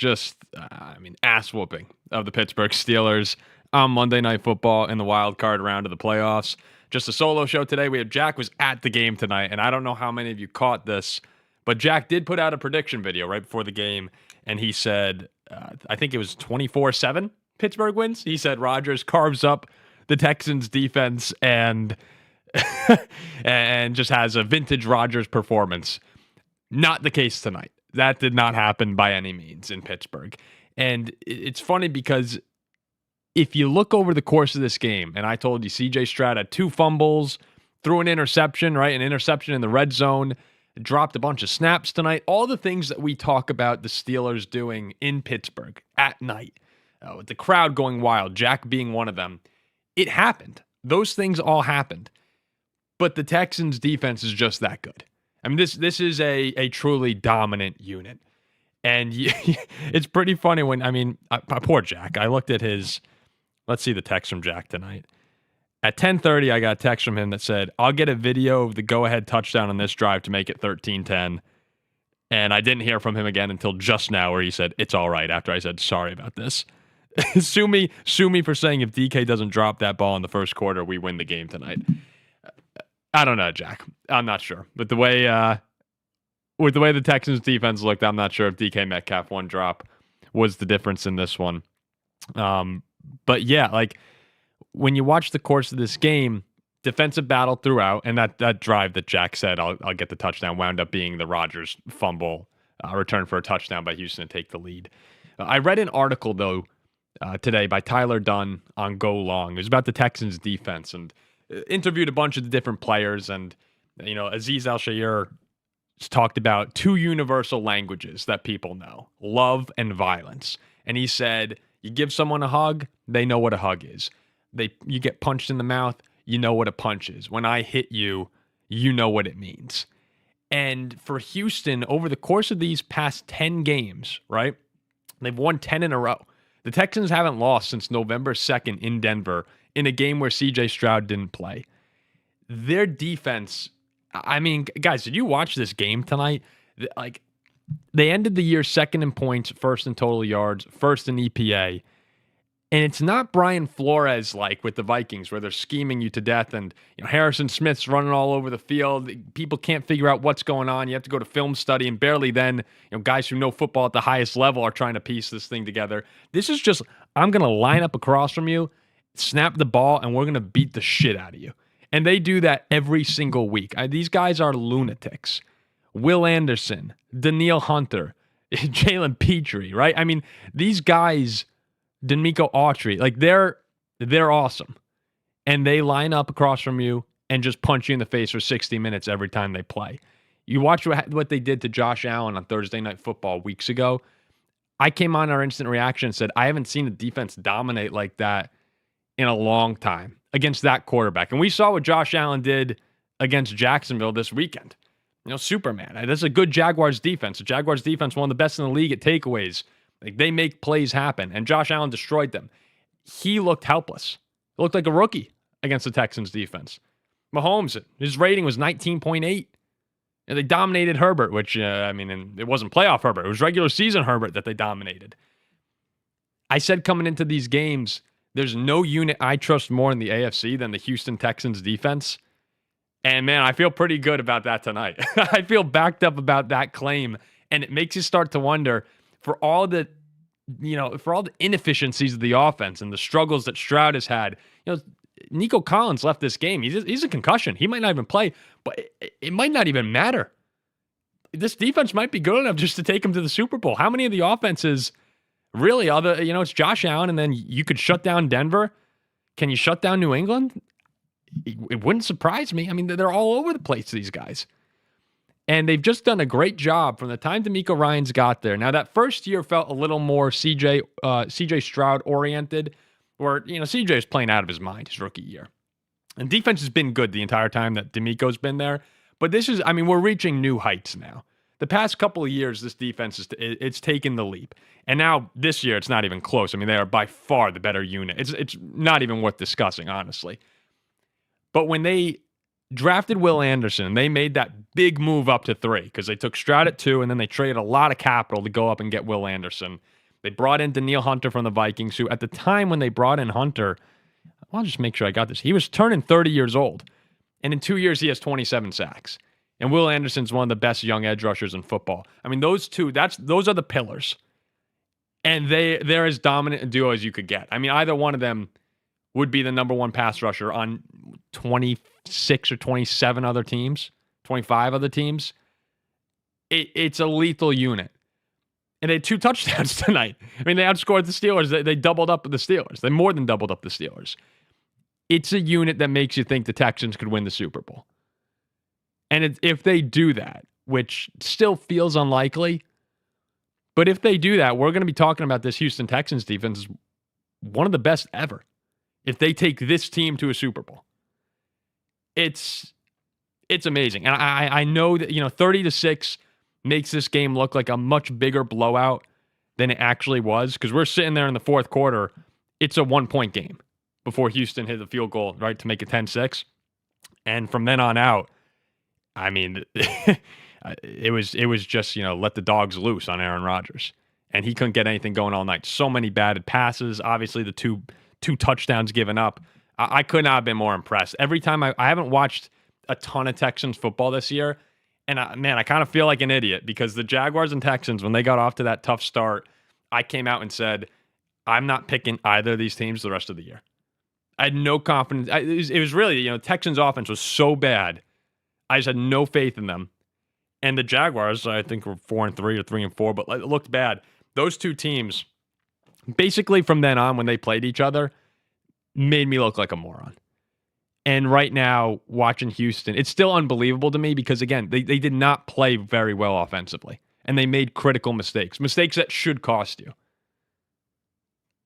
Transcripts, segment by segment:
just, ass whooping of the Pittsburgh Steelers on Monday Night Football in the wild card round of the playoffs. Just a solo show today. Jack was at the game tonight, and I don't know how many of you caught this, but Jack did put out a prediction video right before the game, and he said, I think it was 24-7 Pittsburgh wins. He said Rodgers carves up the Texans defense and and just has a vintage Rodgers performance. Not the case tonight. That did not happen by any means in Pittsburgh. And it's funny because if you look over the course of this game, and I told you CJ Stroud had 2 fumbles, threw an interception, right? An interception in the red zone, dropped a bunch of snaps tonight. All the things that we talk about the Steelers doing in Pittsburgh at night, with the crowd going wild, Jack being one of them. It happened. Those things all happened. But the Texans defense is just that good. I mean, this is a truly dominant unit. And it's pretty funny when, poor Jack. I looked at his, let's see the text from Jack tonight. At 10:30, I got a text from him that said, I'll get a video of the go-ahead touchdown on this drive to make it 13-10. And I didn't hear from him again until just now where he said, it's all right, after I said, sorry about this. Sue me for saying if DK doesn't drop that ball in the first quarter, we win the game tonight. I don't know, Jack. I'm not sure. But with the way the Texans defense looked, I'm not sure if DK Metcalf one drop was the difference in this one. But yeah, like when you watch the course of this game, defensive battle throughout, and that drive that Jack said, I'll get the touchdown, wound up being the Rodgers fumble, return for a touchdown by Houston to take the lead. I read an article, though, today by Tyler Dunn on Go Long. It was about the Texans defense and interviewed a bunch of the different players. And, Azeez Al-Shaair talked about 2 universal languages that people know, love and violence. And he said, you give someone a hug, they know what a hug is. You get punched in the mouth, you know what a punch is. When I hit you, you know what it means. And for Houston, over the course of these past 10 games, right, they've won 10 in a row. The Texans haven't lost since November 2nd in Denver in a game where CJ Stroud didn't play. Their defense, guys, did you watch this game tonight? They ended the year 2nd in points, 1st in total yards, 1st in EPA. And it's not Brian Flores like with the Vikings where they're scheming you to death and Harrison Smith's running all over the field. People can't figure out what's going on. You have to go to film study, and barely then guys who know football at the highest level are trying to piece this thing together. This is just, I'm going to line up across from you, snap the ball, and we're going to beat the shit out of you. And they do that every single week. These guys are lunatics. Will Anderson, Danielle Hunter, Jalen Petrie, right? These guys, DeMeco Autry, they're awesome. And they line up across from you and just punch you in the face for 60 minutes every time they play. You watch what they did to Josh Allen on Thursday Night Football weeks ago. I came on our instant reaction and said, I haven't seen a defense dominate like that in a long time against that quarterback. And we saw what Josh Allen did against Jacksonville this weekend. Superman. That's a good Jaguars defense. The Jaguars defense, one of the best in the league at takeaways. They make plays happen, and Josh Allen destroyed them. He looked helpless. He looked like a rookie against the Texans defense. Mahomes, his rating was 19.8. And they dominated Herbert, which, and it wasn't playoff Herbert. It was regular season Herbert that they dominated. I said coming into these games, there's no unit I trust more in the AFC than the Houston Texans defense. And, man, I feel pretty good about that tonight. I feel backed up about that claim, and it makes you start to wonder, for all the inefficiencies of the offense and the struggles that Stroud has had, Nico Collins left this game. He's a concussion. He might not even play, but it might not even matter. This defense might be good enough just to take him to the Super Bowl. How many of the offenses really it's Josh Allen, and then you could shut down Denver. Can you shut down New England? It wouldn't surprise me. They're all over the place, these guys. And they've just done a great job from the time DeMeco Ryans got there. Now, that first year felt a little more CJ Stroud oriented, where, CJ is playing out of his mind his rookie year. And defense has been good the entire time that DeMeco's been there. But this is, we're reaching new heights now. The past couple of years, this defense it's taken the leap. And now this year, it's not even close. They are by far the better unit. It's not even worth discussing, honestly. But when they drafted Will Anderson. They made that big move up to 3 because they took Stroud at 2, and then they traded a lot of capital to go up and get Will Anderson. They brought in Danielle Hunter from the Vikings, who at the time when they brought in Hunter, I'll just make sure I got this. He was turning 30 years old, and in 2 years he has 27 sacks. And Will Anderson's one of the best young edge rushers in football. I mean, those two, those are the pillars. And they're as dominant a duo as you could get. I mean, either one of them would be the number one pass rusher on 26 or 27 other teams, 25 other teams. It's a lethal unit. And they had 2 touchdowns tonight. I mean, they outscored the Steelers. They doubled up the Steelers. They more than doubled up the Steelers. It's a unit that makes you think the Texans could win the Super Bowl. And if they do that, which still feels unlikely, but if they do that, we're going to be talking about this Houston Texans defense as one of the best ever. If they take this team to a Super Bowl, it's amazing. And I know that 30-6 makes this game look like a much bigger blowout than it actually was, because we're sitting there in the fourth quarter. It's a 1-point game before Houston hit the field goal, right, to make it 10-6. And from then on out, I mean, it was just, let the dogs loose on Aaron Rodgers. And he couldn't get anything going all night. So many bad passes. Obviously, the two touchdowns given up. I could not have been more impressed. Every time I haven't watched a ton of Texans football this year. And I kind of feel like an idiot, because the Jaguars and Texans, when they got off to that tough start, I came out and said, I'm not picking either of these teams the rest of the year. I had no confidence. It was really, Texans offense was so bad. I just had no faith in them. And the Jaguars, I think, were 4-3 or 3-4, but it looked bad. Those two teams, basically from then on, when they played each other, made me look like a moron. And right now, watching Houston, it's still unbelievable to me because, again, they did not play very well offensively. And they made critical mistakes that should cost you.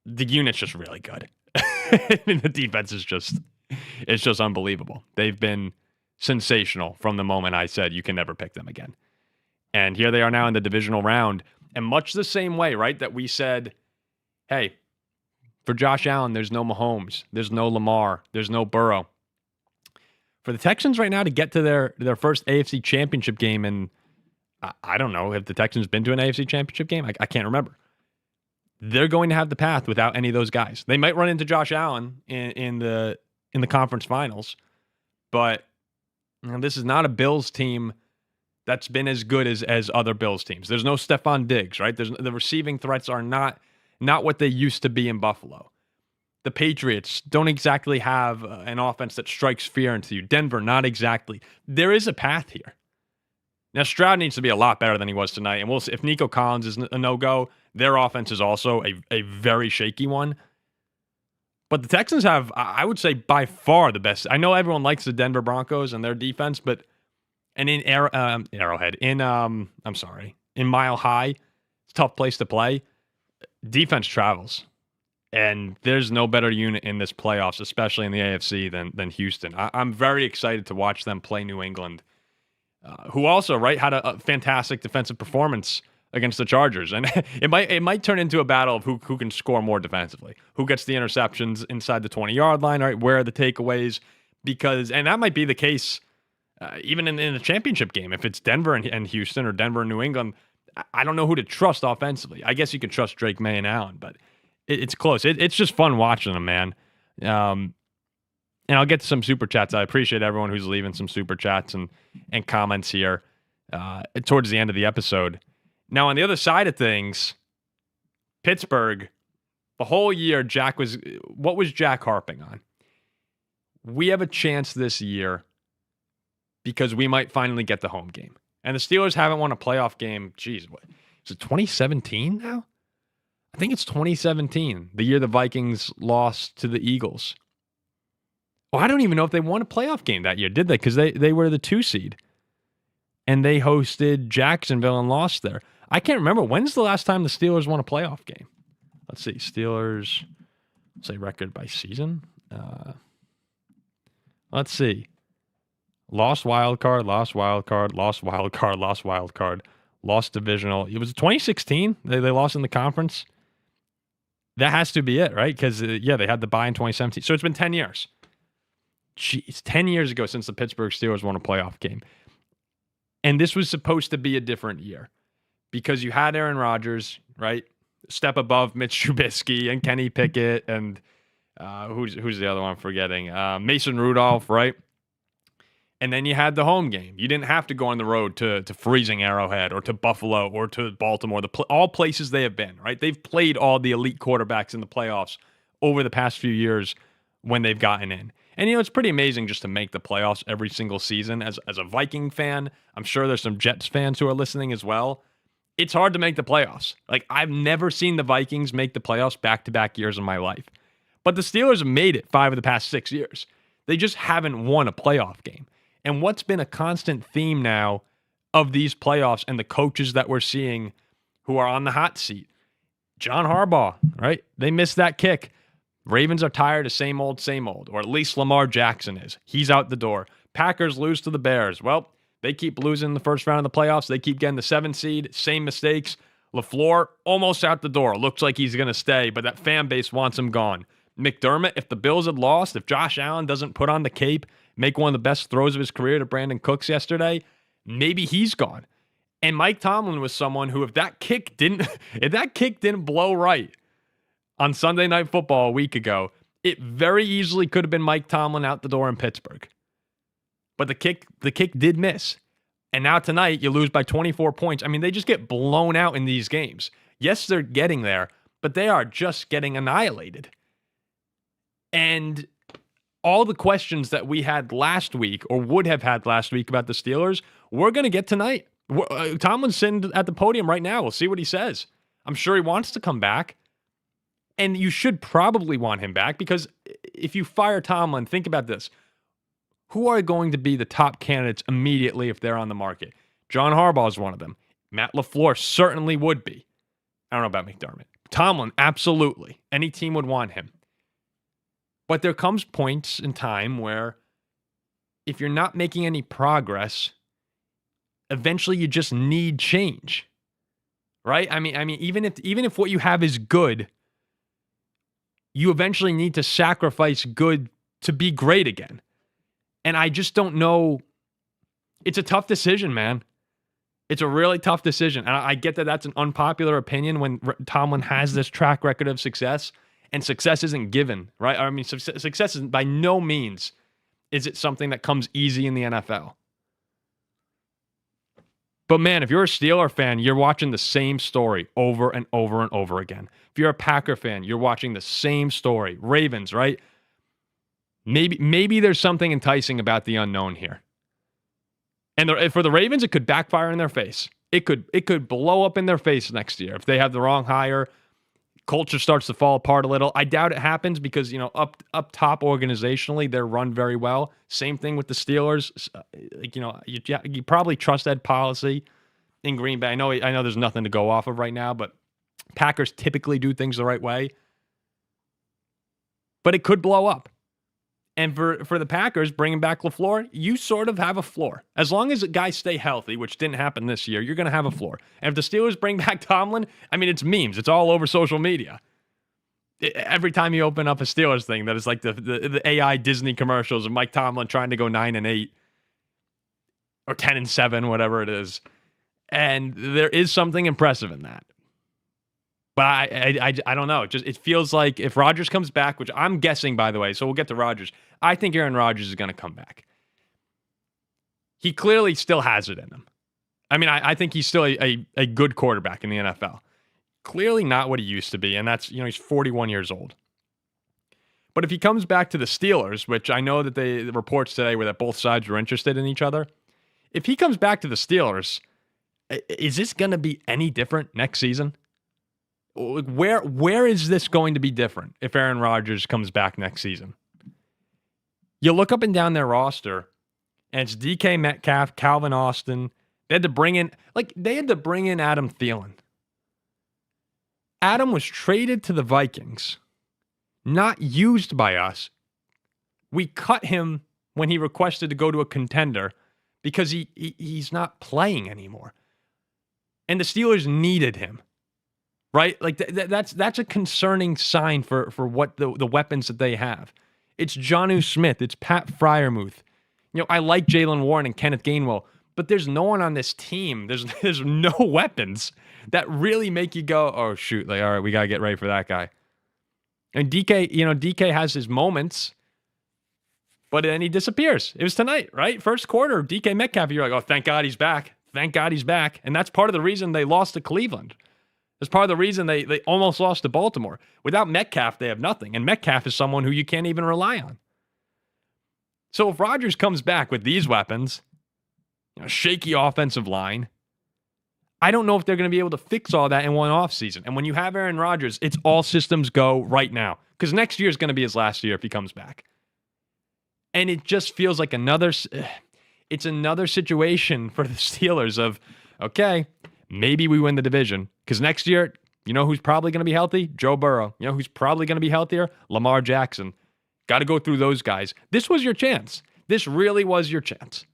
The unit's just really good. I mean, the defense is just unbelievable. They've been sensational from the moment I said you can never pick them again. And here they are now in the divisional round. And much the same way, right, that we said, hey, for Josh Allen, there's no Mahomes, there's no Lamar, there's no Burrow. For the Texans right now to get to their first AFC championship game, and I don't know, have the Texans been to an AFC championship game? I can't remember. They're going to have the path without any of those guys. They might run into Josh Allen in the conference finals, but this is not a Bills team that's been as good as other Bills teams. There's no Stephon Diggs, right? The receiving threats are not what they used to be in Buffalo. The Patriots don't exactly have an offense that strikes fear into you. Denver, not exactly. There is a path here. Now, Stroud needs to be a lot better than he was tonight, and we'll see. If Nico Collins is a no-go, their offense is also a very shaky one. But the Texans have, I would say, by far the best. I know everyone likes the Denver Broncos and their defense, and in Arrowhead, in Mile High, it's a tough place to play. Defense travels. And there's no better unit in this playoffs, especially in the AFC, than Houston. I'm very excited to watch them play New England, who also, right, had a fantastic defensive performance against the Chargers. And it might turn into a battle of who can score more defensively, who gets the interceptions inside the 20-yard line, right, where are the takeaways, and that might be the case even in the championship game. If it's Denver and Houston or Denver and New England, I don't know who to trust offensively. I guess you can trust Drake May and Allen, but it's close. It's just fun watching them, man. And I'll get to some super chats. I appreciate everyone who's leaving some super chats and comments here towards the end of the episode. Now, on the other side of things, Pittsburgh, the whole year, what was Jack harping on? We have a chance this year because we might finally get the home game. And the Steelers haven't won a playoff game. Geez, what is it, 2017 now? I think it's 2017, the year the Vikings lost to the Eagles. Oh, I don't even know if they won a playoff game that year, did they? Because they were the 2 seed. And they hosted Jacksonville and lost there. I can't remember. When's the last time the Steelers won a playoff game? Let's see. Steelers, say record by season. Let's see. Lost wild card, lost wild card, lost wild card, lost wild card, lost divisional. It was 2016. They lost in the conference. That has to be it, right? Because, they had the bye in 2017. So it's been 10 years. geez, 10 years ago since the Pittsburgh Steelers won a playoff game. And this was supposed to be a different year because you had Aaron Rodgers, right? Step above Mitch Trubisky and Kenny Pickett and who's the other one I'm forgetting? Mason Rudolph, right? And then you had the home game. You didn't have to go on the road to freezing Arrowhead or to Buffalo or to Baltimore, all places they have been, right? They've played all the elite quarterbacks in the playoffs over the past few years when they've gotten in. And, it's pretty amazing just to make the playoffs every single season. As a Viking fan, I'm sure there's some Jets fans who are listening as well. It's hard to make the playoffs. Like, I've never seen the Vikings make the playoffs back-to-back years in my life. But the Steelers have made it 5 of the past 6 years. They just haven't won a playoff game. And what's been a constant theme now of these playoffs and the coaches that we're seeing who are on the hot seat? John Harbaugh, right? They missed that kick. Ravens are tired of same old, or at least Lamar Jackson is. He's out the door. Packers lose to the Bears. Well, they keep losing the first round of the playoffs. They keep getting the 7th seed. Same mistakes. LaFleur almost out the door. Looks like he's going to stay, but that fan base wants him gone. McDermott, if the Bills had lost, if Josh Allen doesn't put on the cape, make one of the best throws of his career to Brandon Cooks yesterday, maybe he's gone. And Mike Tomlin was someone who, if that kick didn't blow right on Sunday Night Football a week ago, it very easily could have been Mike Tomlin out the door in Pittsburgh. But the kick did miss. And now tonight, you lose by 24 points. I mean, they just get blown out in these games. Yes, they're getting there, but they are just getting annihilated. And all the questions that we had last week or would have had last week about the Steelers, we're going to get tonight. Tomlin's sitting at the podium right now. We'll see what he says. I'm sure he wants to come back. And you should probably want him back because if you fire Tomlin, think about this. Who are going to be the top candidates immediately if they're on the market? John Harbaugh is one of them. Matt LaFleur certainly would be. I don't know about McDermott. Tomlin, absolutely. Any team would want him. But there comes points in time where if you're not making any progress, eventually you just need change. Right? I mean, even if what you have is good, you eventually need to sacrifice good to be great again. And I just don't know. It's a tough decision, man. It's a really tough decision. And I get that that's an unpopular opinion when Tomlin has this track record of success. And success isn't given, right? I mean, success is by no means is it something that comes easy in the NFL. But man, if you're a Steeler fan, you're watching the same story over and over and over again. If you're a Packer fan, you're watching the same story. Ravens, right? Maybe there's something enticing about the unknown here. And for the Ravens, it could backfire in their face. It could blow up in their face next year if they have the wrong hire. Culture starts to fall apart a little. I doubt it happens because, up top organizationally, they're run very well. Same thing with the Steelers. You probably trust that policy in Green Bay. I know there's nothing to go off of right now, but Packers typically do things the right way. But it could blow up. And for the Packers, bringing back LaFleur, you sort of have a floor. As long as the guys stay healthy, which didn't happen this year, you're going to have a floor. And if the Steelers bring back Tomlin, I mean, it's memes. It's all over social media. Every time you open up a Steelers thing, that is like the AI Disney commercials of Mike Tomlin trying to go 9-8 or 10-7, whatever it is. And there is something impressive in that. But I don't know. It feels like if Rodgers comes back, which I'm guessing, by the way, so we'll get to Rodgers. I think Aaron Rodgers is going to come back. He clearly still has it in him. I mean, I think he's still a good quarterback in the NFL. Clearly not what he used to be, and that's, he's 41 years old. But if he comes back to the Steelers, which I know that the reports today were that both sides were interested in each other. If he comes back to the Steelers, is this going to be any different next season? Where is this going to be different if Aaron Rodgers comes back next season? You look up and down their roster, and it's DK Metcalf, Calvin Austin. They had to bring in Adam Thielen. Adam was traded to the Vikings, not used by us. We cut him when he requested to go to a contender because he's not playing anymore. And the Steelers needed him. Right? Like that's a concerning sign for what the weapons that they have. It's Jonnu Smith. It's Pat Freiermuth. I like Jalen Warren and Kenneth Gainwell, but there's no one on this team. There's no weapons that really make you go, oh, shoot. All right, we got to get ready for that guy. And DK has his moments, but then he disappears. It was tonight, right? First quarter, DK Metcalf, you're like, oh, thank God he's back. Thank God he's back. And that's part of the reason they lost to Cleveland. That's part of the reason they almost lost to Baltimore. Without Metcalf, they have nothing. And Metcalf is someone who you can't even rely on. So if Rodgers comes back with these weapons, shaky offensive line, I don't know if they're going to be able to fix all that in one offseason. And when you have Aaron Rodgers, it's all systems go right now. Because next year is going to be his last year if he comes back. And it just feels like another situation for the Steelers of, okay, maybe we win the division. Because next year, who's probably going to be healthy? Joe Burrow. Who's probably going to be healthier? Lamar Jackson. Got to go through those guys. This was your chance. This really was your chance.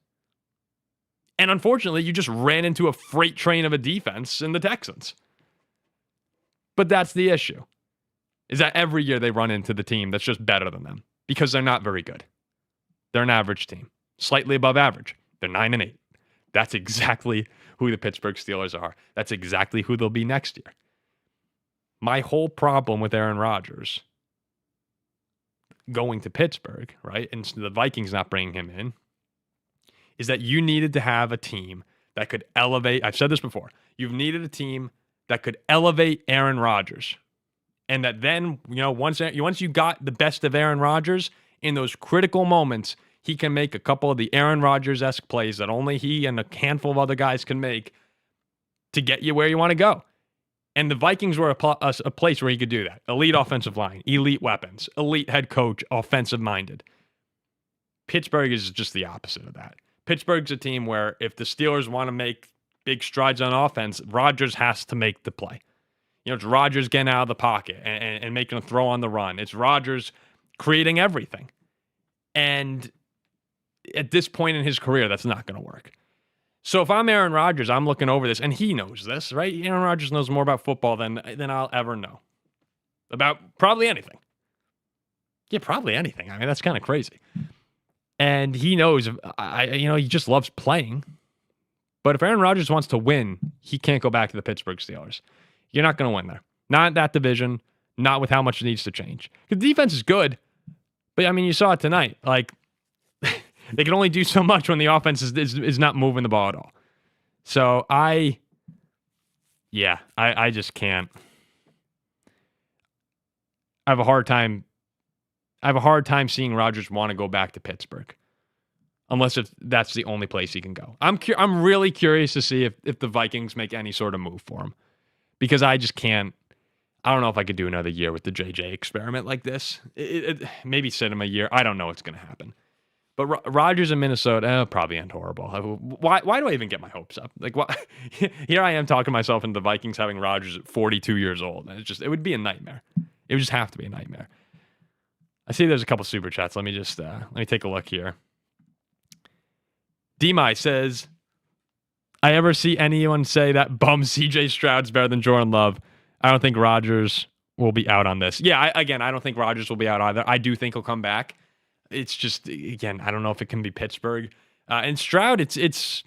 And unfortunately, you just ran into a freight train of a defense in the Texans. But that's the issue, is that every year they run into the team that's just better than them because they're not very good. They're an average team, slightly above average. They're 9-8. That's exactly who the Pittsburgh Steelers are. That's exactly who they'll be next year. My whole problem with Aaron Rodgers going to Pittsburgh, right, and the Vikings not bringing him in, is that you needed to have a team that could elevate. I've said this before. You've needed a team that could elevate Aaron Rodgers. And that then, once you got the best of Aaron Rodgers, in those critical moments, he can make a couple of the Aaron Rodgers-esque plays that only he and a handful of other guys can make to get you where you want to go. And the Vikings were a place where he could do that. Elite offensive line, elite weapons, elite head coach, offensive-minded. Pittsburgh is just the opposite of that. Pittsburgh's a team where if the Steelers want to make big strides on offense, Rodgers has to make the play. It's Rodgers getting out of the pocket and making a throw on the run. It's Rodgers creating everything. And at this point in his career, that's not going to work. So if I'm Aaron Rodgers, I'm looking over this, and he knows this, right? Aaron Rodgers knows more about football than I'll ever know. About probably anything. Yeah, probably anything. I mean, that's kind of crazy. And he knows, he just loves playing. But if Aaron Rodgers wants to win, he can't go back to the Pittsburgh Steelers. You're not going to win there. Not in that division, not with how much it needs to change. Because the defense is good. But, you saw it tonight. Like, they can only do so much when the offense is not moving the ball at all. So, I just can't. I have a hard time seeing Rodgers want to go back to Pittsburgh, unless if that's the only place he can go. I'm really curious to see if the Vikings make any sort of move for him, because I just can't. I don't know if I could do another year with the JJ experiment like this. Maybe sit him a year. I don't know what's going to happen. But Rodgers in Minnesota, probably end horrible. Why do I even get my hopes up? Like, here I am talking myself into the Vikings having Rodgers at 42 years old. And it would be a nightmare. It would just have to be a nightmare. I see there's a couple super chats. Let me take a look here. Demai says, I ever see anyone say that bum CJ Stroud's better than Jordan Love? I don't think Rodgers will be out on this. Yeah, I don't think Rodgers will be out either. I do think he'll come back. It's just, again, I don't know if it can be Pittsburgh. And Stroud, it's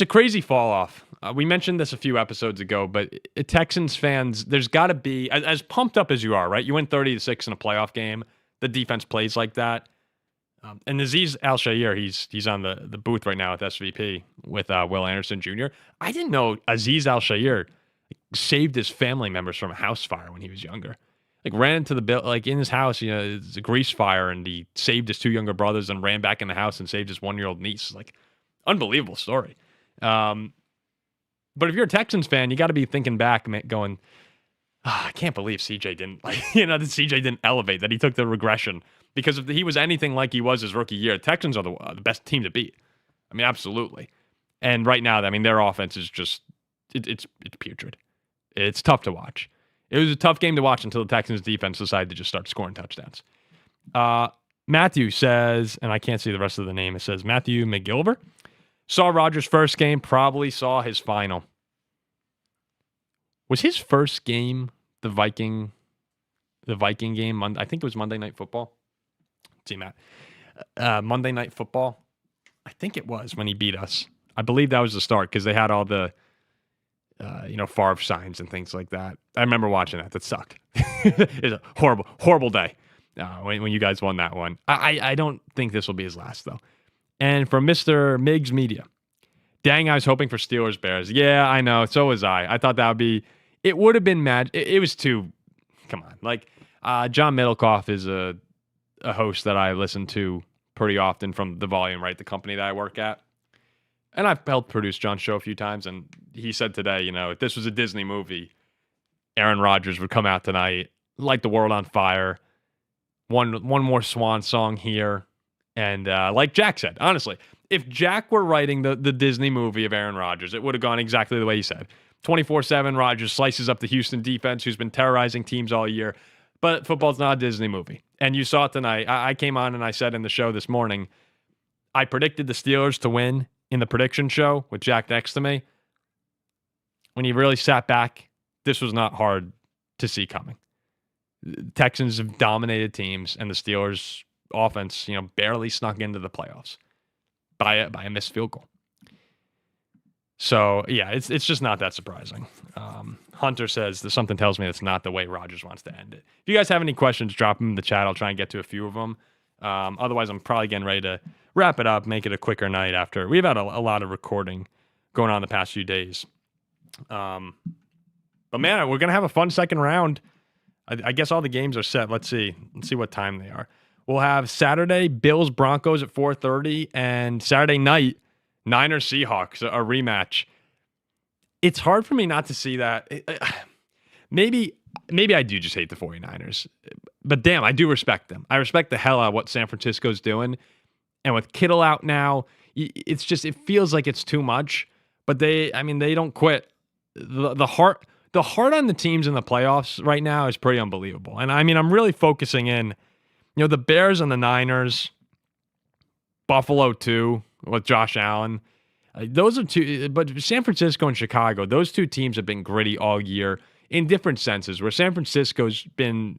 a crazy fall off. We mentioned this a few episodes ago, but Texans fans, there's got to be, as pumped up as you are, right? You win 30-6 in a playoff game. The defense plays like that. And Azeez Al-Shaair, he's on the booth right now with SVP with Will Anderson Jr. I didn't know Azeez Al-Shaair saved his family members from a house fire when he was younger. Like, ran into in his house, it's a grease fire, and he saved his two younger brothers and ran back in the house and saved his 1-year-old niece. Like, unbelievable story. But if you're a Texans fan, you got to be thinking back, going, I can't believe CJ didn't, that CJ didn't elevate, that he took the regression. Because if he was anything like he was his rookie year, Texans are the best team to beat. I mean, absolutely. And right now, their offense is just, it's putrid. It's tough to watch. It was a tough game to watch until the Texans defense decided to just start scoring touchdowns. Matthew says, and I can't see the rest of the name, it says Matthew McGilver, saw Rodgers' first game, probably saw his final. Was his first game the Viking game? I think it was Monday Night Football. See, Matt. Monday Night Football, I think it was when he beat us. I believe that was the start because they had all the, Favre signs and things like that. I remember watching that. That sucked. It was a horrible, horrible day when you guys won that one. I don't think this will be his last, though. And from Mr. Miggs Media, dang, I was hoping for Steelers Bears. Yeah, I know. So was I. I thought that would be, it would have been mad. It was too, come on. Like, John Middlecoff is a host that I listen to pretty often from The Volume, right? The company that I work at. And I've helped produce John's show a few times. And he said today, if this was a Disney movie, Aaron Rodgers would come out tonight, light the world on fire. One more swan song here. And like Jack said, honestly, if Jack were writing the Disney movie of Aaron Rodgers, it would have gone exactly the way he said. 24/7, Rodgers slices up the Houston defense, who's been terrorizing teams all year. But football's not a Disney movie. And you saw it tonight. I came on and I said in the show this morning, I predicted the Steelers to win in the prediction show with Jack next to me. When he really sat back, this was not hard to see coming. The Texans have dominated teams, and the Steelers' offense, barely snuck into the playoffs by a missed field goal. So, yeah, it's just not that surprising. Hunter says, something tells me that's not the way Rodgers wants to end it. If you guys have any questions, drop them in the chat. I'll try and get to a few of them. Otherwise, I'm probably getting ready to wrap it up, make it a quicker night after. We've had a lot of recording going on the past few days. But, man, we're going to have a fun second round. I guess all the games are set. Let's see what time they are. We'll have Saturday, Bills-Broncos at 4:30, and Saturday night, Niners-Seahawks, a rematch. It's hard for me not to see that. Maybe I do just hate the 49ers. But damn, I do respect them. I respect the hell out of what San Francisco's doing. And with Kittle out now, it feels like it's too much. But they don't quit. The heart on the teams in the playoffs right now is pretty unbelievable. And I'm really focusing in, the Bears and the Niners, Buffalo too, with Josh Allen. Those are two, but San Francisco and Chicago, those two teams have been gritty all year in different senses, where San Francisco's been,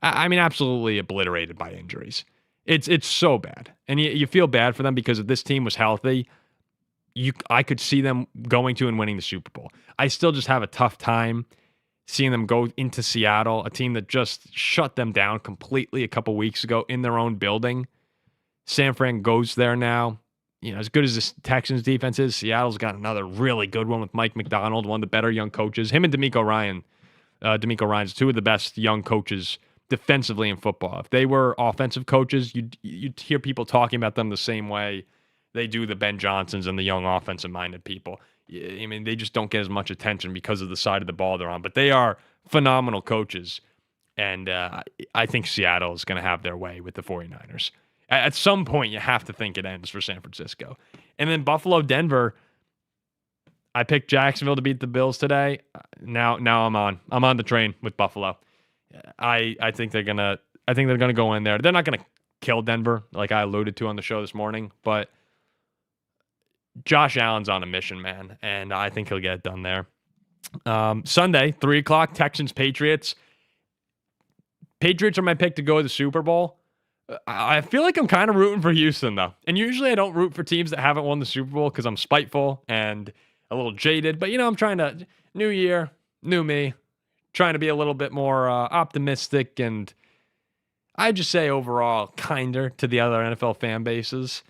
absolutely obliterated by injuries. It's so bad. And you feel bad for them because if this team was healthy, I could see them going to and winning the Super Bowl. I still just have a tough time seeing them go into Seattle, a team that just shut them down completely a couple weeks ago in their own building. San Fran goes there now. As good as the Texans defense is, Seattle's got another really good one with Mike McDonald, one of the better young coaches. Him and DeMeco Ryan. DeMeco Ryan's two of the best young coaches defensively in football. If they were offensive coaches, you'd hear people talking about them the same way they do the Ben Johnsons and the young offensive-minded people. They just don't get as much attention because of the side of the ball they're on. But they are phenomenal coaches. And I think Seattle is going to have their way with the 49ers. At some point, you have to think it ends for San Francisco. And then Buffalo, Denver. I picked Jacksonville to beat the Bills today. Now I'm on the train with Buffalo. I think they're gonna go in there. They're not gonna kill Denver like I alluded to on the show this morning, but Josh Allen's on a mission, man, and I think he'll get it done there. Sunday, 3:00, Texans, Patriots. Patriots are my pick to go to the Super Bowl. I feel like I'm kind of rooting for Houston, though. And usually I don't root for teams that haven't won the Super Bowl because I'm spiteful and a little jaded. But, I'm trying to, new year, new me, trying to be a little bit more optimistic and I just say overall kinder to the other NFL fan bases.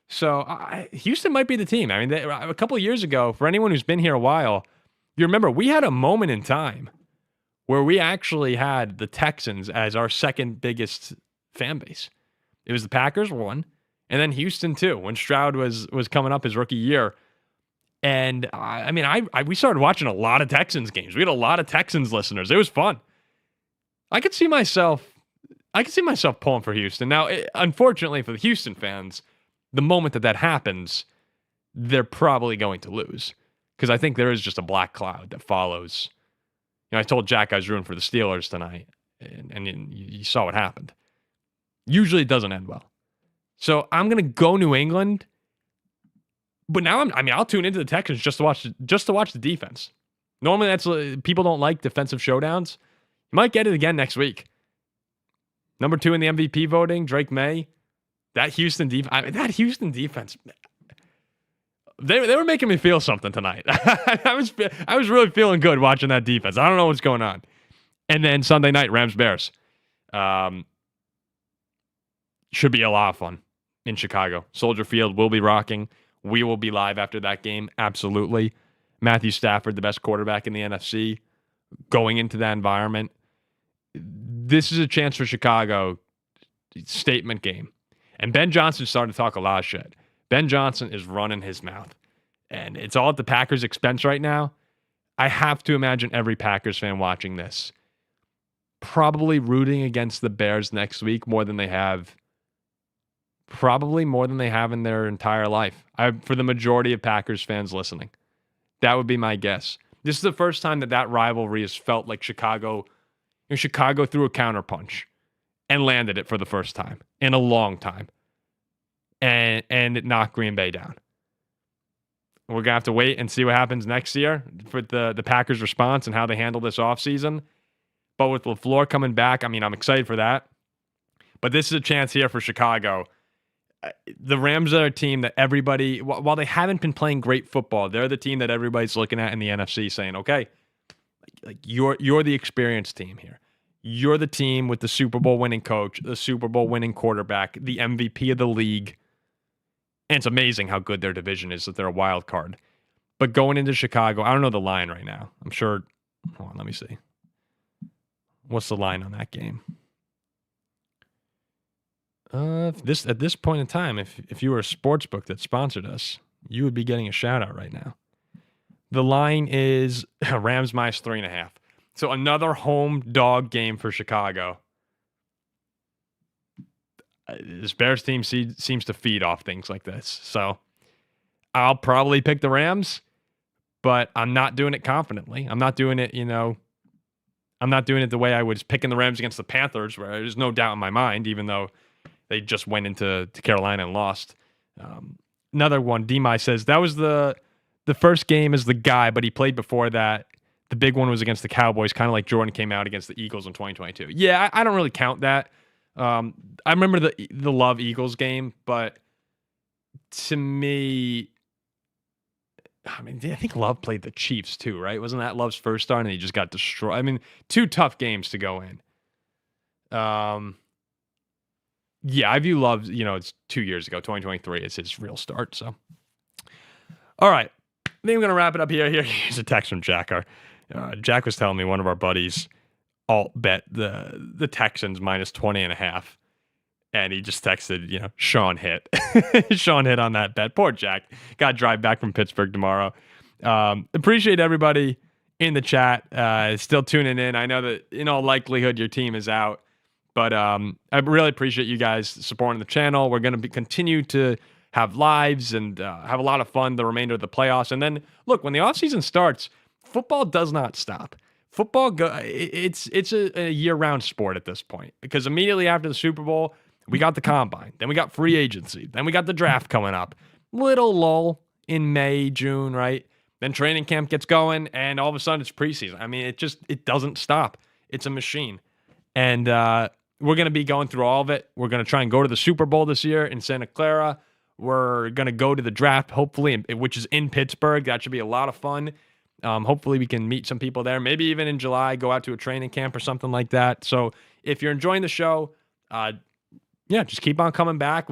So Houston might be the team. A couple of years ago, for anyone who's been here a while, you remember we had a moment in time where we actually had the Texans as our second biggest fan base. It was the Packers, one, and then Houston, two, when Stroud was coming up his rookie year. And we started watching a lot of Texans games. We had a lot of Texans listeners. It was fun. I could see myself pulling for Houston. Now, unfortunately for the Houston fans, the moment that happens, they're probably going to lose because I think there is just a black cloud that follows. I told Jack I was rooting for the Steelers tonight, and you saw what happened. Usually it doesn't end well. So I'm going to go New England. But now I'll tune into the Texans just to watch the defense. Normally people don't like defensive showdowns. You might get it again next week. Number 2 in the MVP voting, Drake May. That Houston defense, they were making me feel something tonight. I was really feeling good watching that defense. I don't know what's going on. And then Sunday night, Rams-Bears. Should be a lot of fun in Chicago. Soldier Field will be rocking. We will be live after that game. Absolutely. Matthew Stafford, the best quarterback in the NFC, going into that environment. This is a chance for Chicago. Statement game. And Ben Johnson started to talk a lot of shit. Ben Johnson is running his mouth. And it's all at the Packers' expense right now. I have to imagine every Packers fan watching this probably rooting against the Bears next week more than they have in their entire life. For the majority of Packers fans listening. That would be my guess. This is the first time that rivalry has felt like Chicago threw a counterpunch and landed it for the first time in a long time. And it knocked Green Bay down. We're going to have to wait and see what happens next year for the Packers' response and how they handle this offseason. But with LaFleur coming back, I mean, I'm excited for that. But this is a chance here for Chicago. The Rams are a team that everybody, while they haven't been playing great football, they're the team that everybody's looking at in the NFC saying, okay, like you're the experienced team here. You're the team with the Super Bowl winning coach, the Super Bowl winning quarterback, the MVP of the league. And it's amazing how good their division is that they're a wild card. But going into Chicago, I don't know the line right now. I'm sure. Hold on, let me see. What's the line on that game? At this point in time, if you were a sports book that sponsored us, you would be getting a shout out right now. The line is Rams minus 3.5. So another home dog game for Chicago. This Bears team seems to feed off things like this. So I'll probably pick the Rams, but I'm not doing it confidently. I'm not doing it, I'm not doing it the way I was picking the Rams against the Panthers, where there's no doubt in my mind, even though they just went into Carolina and lost. Another one, Demai says, that was the first game as the guy, but he played before that. The big one was against the Cowboys, kind of like Jordan came out against the Eagles in 2022. Yeah, I don't really count that. I remember the Love Eagles game, but to me, I mean, I think Love played the Chiefs too, right? Wasn't that Love's first start and he just got destroyed? I mean, 2 tough games to go in. Yeah, I view Love, it's 2 years ago, 2023 is his real start. So, all right, I think I'm going to wrap it up here. Here's a text from Jack. Jack was telling me one of our buddies alt bet the Texans minus 20.5. And he just texted, Sean hit. Sean hit on that bet. Poor Jack. Got to drive back from Pittsburgh tomorrow. Appreciate everybody in the chat still tuning in. I know that in all likelihood your team is out. But I really appreciate you guys supporting the channel. We're going to continue to have lives and have a lot of fun the remainder of the playoffs. And then, look, when the offseason starts, football does not stop. Football, it's a year-round sport at this point. Because immediately after the Super Bowl, we got the Combine. Then we got free agency. Then we got the draft coming up. Little lull in May, June, right? Then training camp gets going, and all of a sudden it's preseason. I mean, it doesn't stop. It's a machine. And we're going to be going through all of it. We're going to try and go to the Super Bowl this year in Santa Clara. We're going to go to the draft, hopefully, which is in Pittsburgh. That should be a lot of fun. Hopefully we can meet some people there. Maybe even in July, go out to a training camp or something like that. So if you're enjoying the show, just keep on coming back.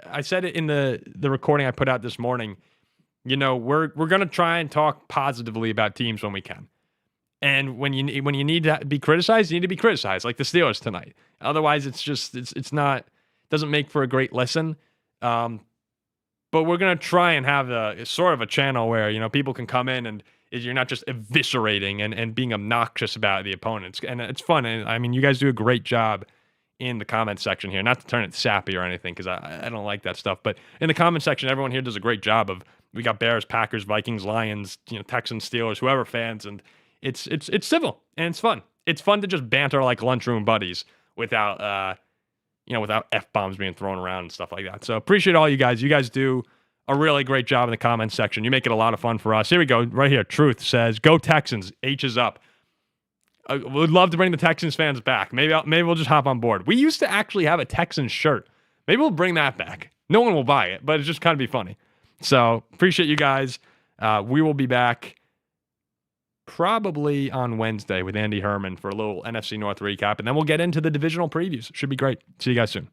I said it in the recording I put out this morning. We're going to try and talk positively about teams when we can. And when you need to be criticized, you need to be criticized, like the Steelers tonight. Otherwise, it's not, doesn't make for a great listen. But we're going to try and have a sort of a channel where, people can come in and you're not just eviscerating and being obnoxious about the opponents. And it's fun. And I mean, you guys do a great job in the comment section here, not to turn it sappy or anything, because I don't like that stuff. But in the comment section, everyone here does a great job of, we got Bears, Packers, Vikings, Lions, Texans, Steelers, whoever fans. And it's civil and it's fun. It's fun to just banter like lunchroom buddies without, without F-bombs being thrown around and stuff like that. So appreciate all you guys. You guys do a really great job in the comments section. You make it a lot of fun for us. Here we go. Right here. Truth says, go Texans. H is up. Would love to bring the Texans fans back. Maybe we'll just hop on board. We used to actually have a Texans shirt. Maybe we'll bring that back. No one will buy it, but it's just kind of be funny. So appreciate you guys. We will be back probably on Wednesday with Andy Herman for a little NFC North recap, and then we'll get into the divisional previews. Should be great. See you guys soon.